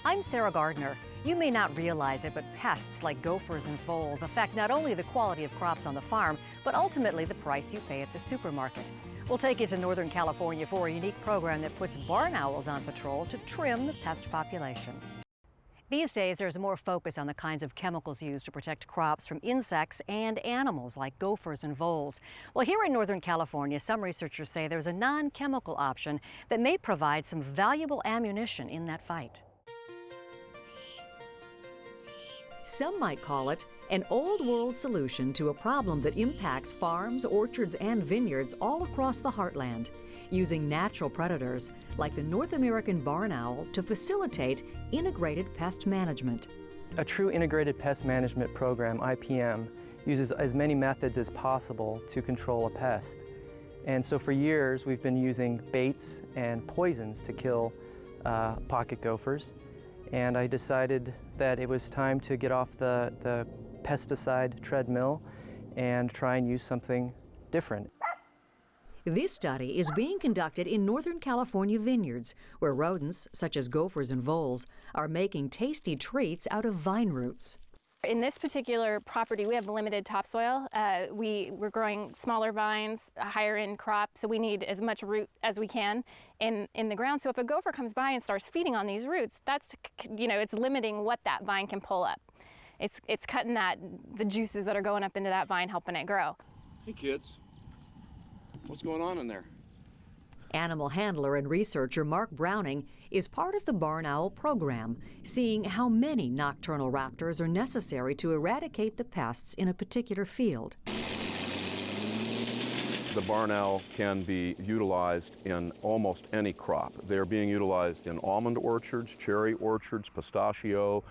I'm Sarah Gardner. You may not realize it, but pests like gophers and voles affect not only the quality of crops on the farm, but ultimately the price you pay at the supermarket. We'll take you to Northern California for a unique program that puts barn owls on patrol to trim the pest population. These days, there's more focus on the kinds of chemicals used to protect crops from insects and animals like gophers and voles. Well, here in Northern California, some researchers say there's a non-chemical option that may provide some valuable ammunition in that fight. Some might call it an old-world solution to a problem that impacts farms, orchards, and vineyards all across the heartland, using natural predators like the North American barn owl to facilitate integrated pest management. A true integrated pest management program, IPM, uses as many methods as possible to control a pest. And so for years, we've been using baits and poisons to kill pocket gophers. And I decided that it was time to get off the pesticide treadmill and try and use something different. This study is being conducted in Northern California vineyards, where rodents, such as gophers and voles, are making tasty treats out of vine roots. In this particular property, we have limited topsoil. We're growing smaller vines, a higher end crop, so we need as much root as we can in the ground. So if a gopher comes by and starts feeding on these roots, that's, it's limiting what that vine can pull up. It's cutting the juices that are going up into that vine, helping it grow. Hey kids, what's going on in there? Animal handler and researcher Mark Browning is part of the barn owl program, seeing how many nocturnal raptors are necessary to eradicate the pests in a particular field. The barn owl can be utilized in almost any crop. They're being utilized in almond orchards, cherry orchards, pistachio,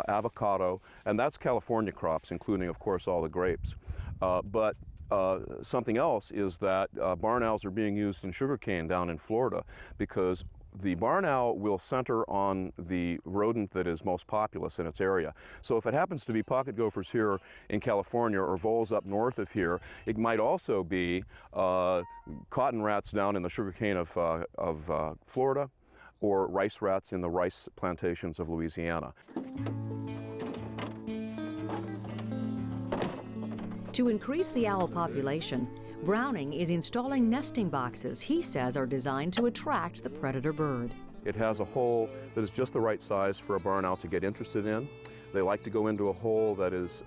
avocado, and that's California crops, including, of course, all the grapes. But something else is that barn owls are being used in sugarcane down in Florida, because the barn owl will center on the rodent that is most populous in its area. So if it happens to be pocket gophers here in California or voles up north of here, it might also be cotton rats down in the sugarcane of Florida, or rice rats in the rice plantations of Louisiana. To increase the owl population, Browning is installing nesting boxes he says are designed to attract the predator bird. It has a hole that is just the right size for a barn owl to get interested in. They like to go into a hole that is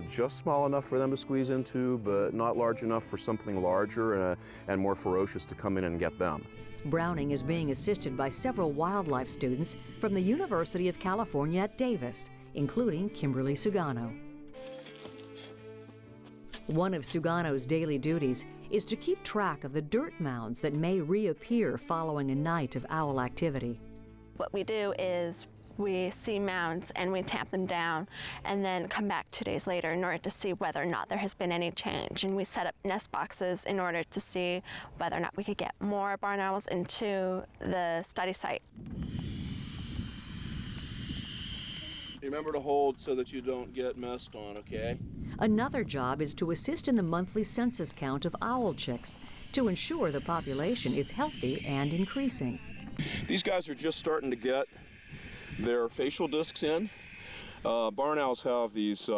just small enough for them to squeeze into, but not large enough for something larger and more ferocious to come in and get them. Browning is being assisted by several wildlife students from the University of California at Davis, including Kimberly Sugano. One of Sugano's daily duties is to keep track of the dirt mounds that may reappear following a night of owl activity. What we do is we see mounds and we tamp them down and then come back 2 days later in order to see whether or not there has been any change. And we set up nest boxes in order to see whether or not we could get more barn owls into the study site. Remember to hold so that you don't get messed on, okay? Another job is to assist in the monthly census count of owl chicks to ensure the population is healthy and increasing. These guys are just starting to get their facial discs in. Barn owls have these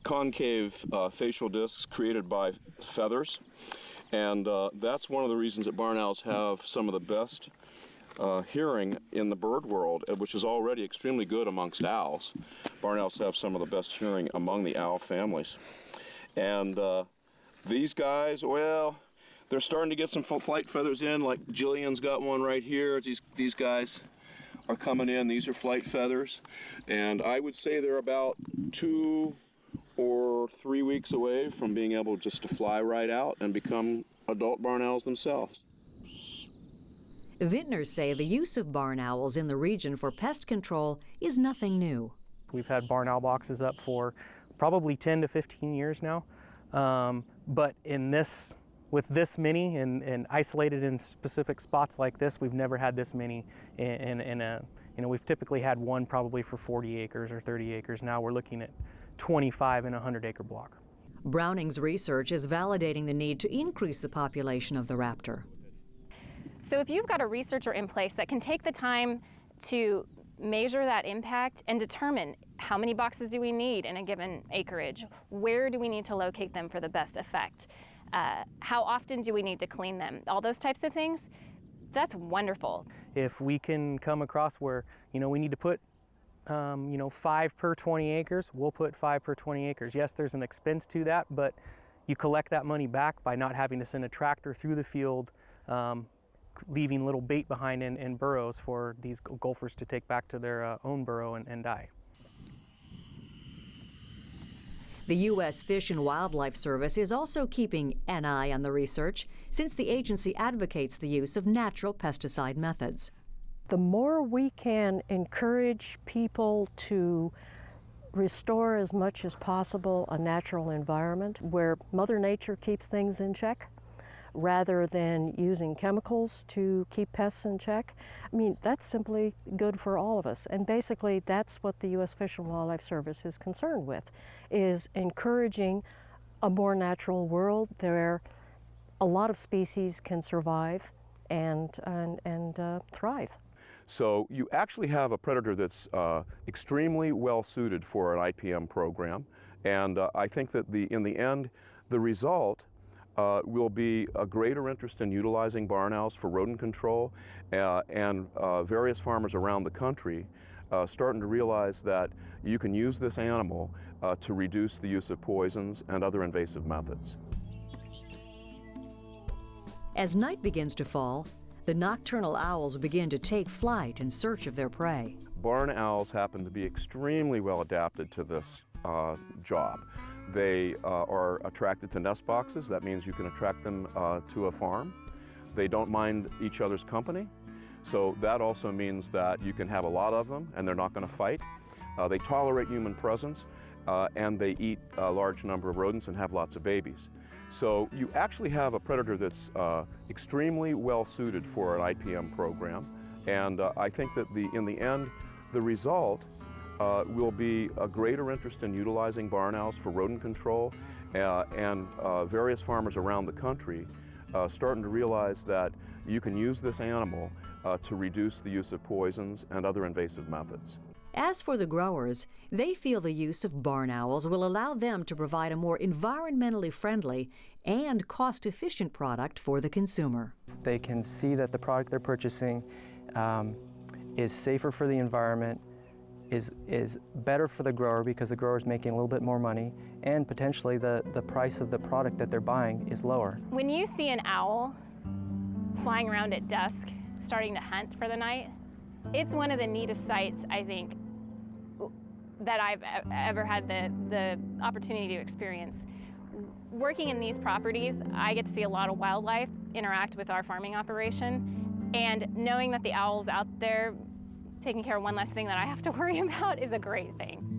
concave facial discs created by feathers, and that's one of the reasons that barn owls have some of the best hearing in the bird world, which is already extremely good amongst owls. Barn owls have some of the best hearing among the owl families. And these guys, well, they're starting to get some flight feathers in, like Jillian's got one right here. These guys are coming in. These are flight feathers. And I would say they're about 2 or 3 weeks away from being able just to fly right out and become adult barn owls themselves. Vintners say the use of barn owls in the region for pest control is nothing new. We've had barn owl boxes up for probably 10 to 15 years now, but with this many and isolated in specific spots like this, we've never had this many we've typically had one probably for 40 acres or 30 acres. Now we're looking at 25 in a 100-acre block. Browning's research is validating the need to increase the population of the raptor. So if you've got a researcher in place that can take the time to measure that impact and determine how many boxes do we need in a given acreage, where do we need to locate them for the best effect, how often do we need to clean them, all those types of things. That's wonderful. If we can come across where, we need to put 5 per 20 acres, we'll put 5 per 20 acres. Yes, there's an expense to that, but you collect that money back by not having to send a tractor through the field, leaving little bait behind in burrows for these gophers to take back to their own burrow and die. The U.S. Fish and Wildlife Service is also keeping an eye on the research, since the agency advocates the use of natural pesticide methods. The more we can encourage people to restore as much as possible a natural environment where Mother Nature keeps things in check, rather than using chemicals to keep pests in check, that's simply good for all of us. And basically, that's what the U.S. Fish and Wildlife Service is concerned with, is encouraging a more natural world where a lot of species can survive and thrive. So you actually have a predator that's extremely well suited for an IPM program, and I think that in the end, the result will be a greater interest in utilizing barn owls for rodent control, and various farmers around the country starting to realize that you can use this animal to reduce the use of poisons and other invasive methods. As night begins to fall, the nocturnal owls begin to take flight in search of their prey. Barn owls happen to be extremely well adapted to this job. They are attracted to nest boxes. That means you can attract them to a farm. They don't mind each other's company. So that also means that you can have a lot of them and they're not going to fight. They tolerate human presence and they eat a large number of rodents and have lots of babies. So you actually have a predator that's extremely well suited for an IPM program. And I think that in the end, the result will be a greater interest in utilizing barn owls for rodent control, and various farmers around the country starting to realize that you can use this animal to reduce the use of poisons and other invasive methods. As for the growers, they feel the use of barn owls will allow them to provide a more environmentally friendly and cost-efficient product for the consumer. They can see that the product they're purchasing is safer for the environment, is better for the grower because the grower is making a little bit more money, and potentially the price of the product that they're buying is lower. When you see an owl flying around at dusk, starting to hunt for the night, it's one of the neatest sights, I think, that I've ever had the opportunity to experience. Working in these properties, I get to see a lot of wildlife interact with our farming operation, and knowing that the owl's out there taking care of one less thing that I have to worry about is a great thing.